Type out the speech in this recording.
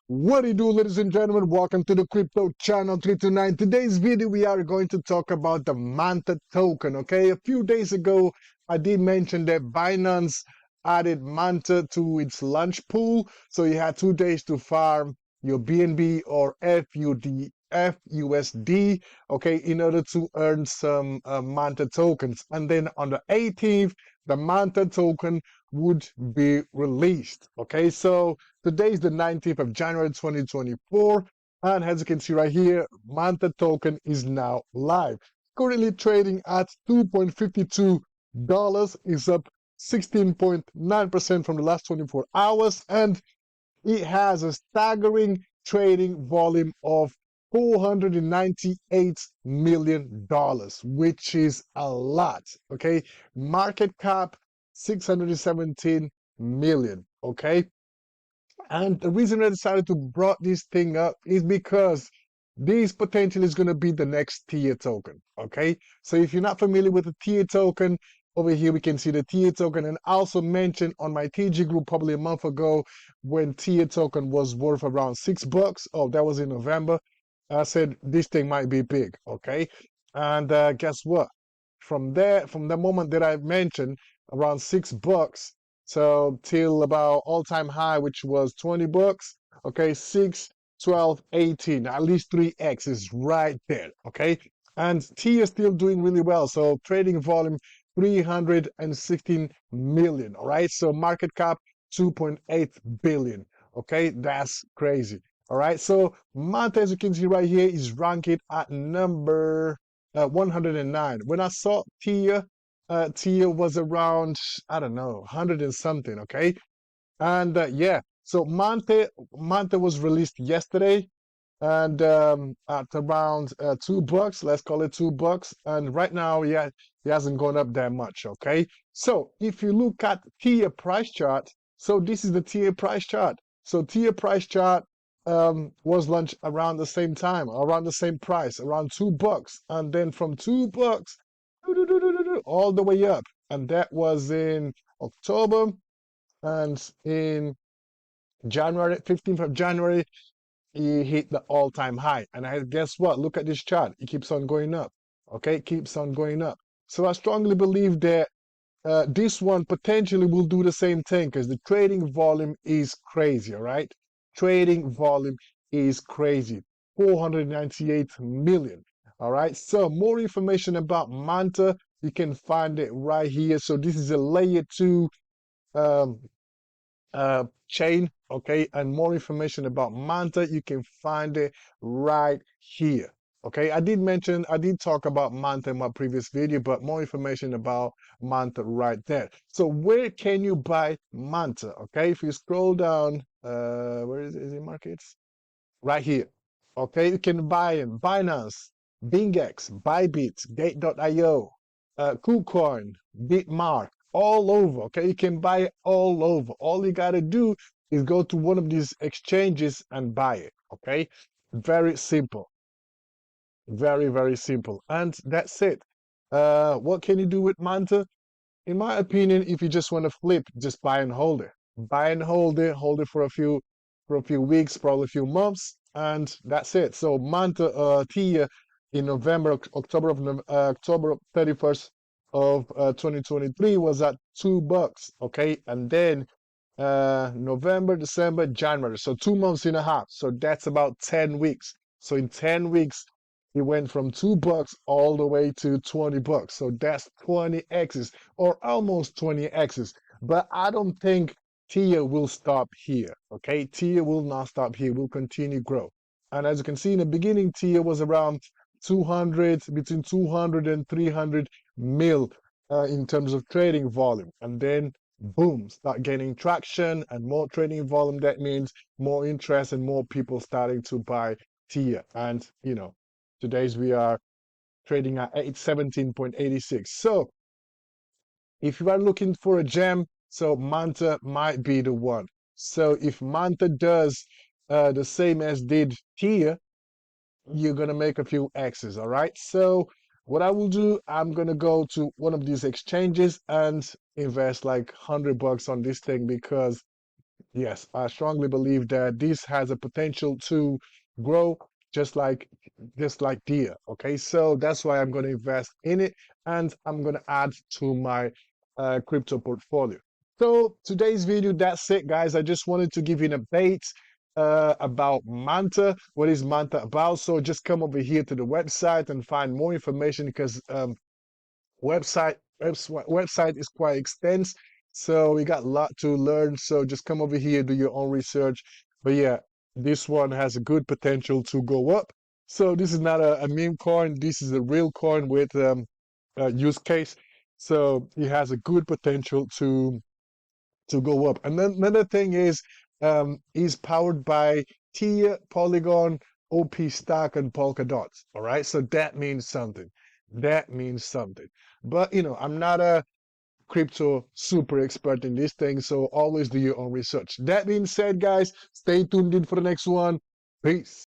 What do you do, ladies and gentlemen? Welcome to the Crypto Channel 329. Today's video, we are going to talk about the Manta token. Okay, a few days ago, I did mention that Binance added Manta to its launch pool. So you had 2 days to farm your BNB or FUSD, okay, in order to earn some Manta tokens. And then on the 18th, the Manta token would be released. Okay, so today is the 19th of January 2024, and as you can see right here, Manta token is now live. Currently trading at $2.52, is up 16.9% from the last 24 hours, and it has a staggering trading volume of $498 million, which is a lot. Okay, market cap 617 million. Okay, and the reason I decided to brought this thing up is because this potentially is going to be the next tier token. Okay, so if you're not familiar with the tier token, over here we can see the tier token, and I also mentioned on my TG group probably a month ago when tier token was worth around $6. Oh, that was in November. I said this thing might be big. Okay, and guess what? From the moment that I mentioned around $6, so till about all-time high, which was $20. Okay, 6, 12, 18, at least 3x is right there. Okay, and T is still doing really well. So trading volume 316 million. All right, so market cap 2.8 billion. Okay, that's crazy. All right, so Manta, as you can see right here, is ranked at number 109. When I saw Tia, Tia was around, I don't know, 100 and something. Okay, and yeah, so Manta was released yesterday, and at around $2, let's call it $2, and right now, yeah, it hasn't gone up that much. Okay, so if you look at tier price chart, so this is the tier price chart. So tier price chart was launched around the same time, around the same price, around $2, and then from $2 all the way up, and that was in October, and in January, 15th of January, he hit the all-time high. And guess what? Look at this chart. It keeps on going up. Okay, it keeps on going up. So I strongly believe that this one potentially will do the same thing because the trading volume is crazy. All right, trading volume is crazy. 498 million. All right. So more information about Manta, you can find it right here. So this is a layer 2 um, chain, okay, and more information about Manta, you can find it right here. Okay, I did talk about Manta in my previous video, but more information about Manta right there. So where can you buy Manta? Okay, if you scroll down, where is it markets? Right here. Okay, you can buy in Binance, BingX, Bybit, Gate.io, KuCoin, Bitmark, all over. Okay, you can buy it all over. All you gotta do is go to one of these exchanges and buy it. Okay, very simple, very, very simple, and that's it. What can you do with Manta? In my opinion, if you just want to flip, just buy and hold it. Buy and hold it for a few weeks, probably a few months, and that's it. So Manta Tia in October 31st of 2023 was at $2. Okay, and then November, December, January. So 2 months and a half. So that's about 10 weeks. So in 10 weeks, it went from $2 all the way to $20. So that's 20x's or almost 20x's. But I don't think Tia will stop here. Okay, Tia will not stop here. Will continue grow. And as you can see in the beginning, Tia was around 200, between 200 and 300 mil in terms of trading volume. And then boom, start gaining traction and more trading volume. That means more interest and more people starting to buy Tia. And you know, today's we are trading at 817.86. So if you are looking for a gem, so Manta might be the one. So if Manta does the same as did Tia, you're gonna make a few X's. All right. So what I will do, I'm gonna go to one of these exchanges and invest like $100 on this thing because Yes, I strongly believe that this has a potential to grow just like just like deer. Okay, so that's why I'm going to invest in it and I'm going to add to my crypto portfolio. So today's video, that's it, guys. I just wanted to give you an update about Manta. What is Manta about? So just come over here to the website and find more information because website is quite extensive, so we got a lot to learn. So just come over here, do your own research. But yeah, this one has a good potential to go up. So this is not a meme coin, this is a real coin with use case. So it has a good potential to go up. And then another thing is powered by Tia, Polygon, OP Stack, and Polkadot. All right, so that means something. That means something. But I'm not a crypto super expert in this thing, so always do your own research. That being said, guys, stay tuned in for the next one. Peace.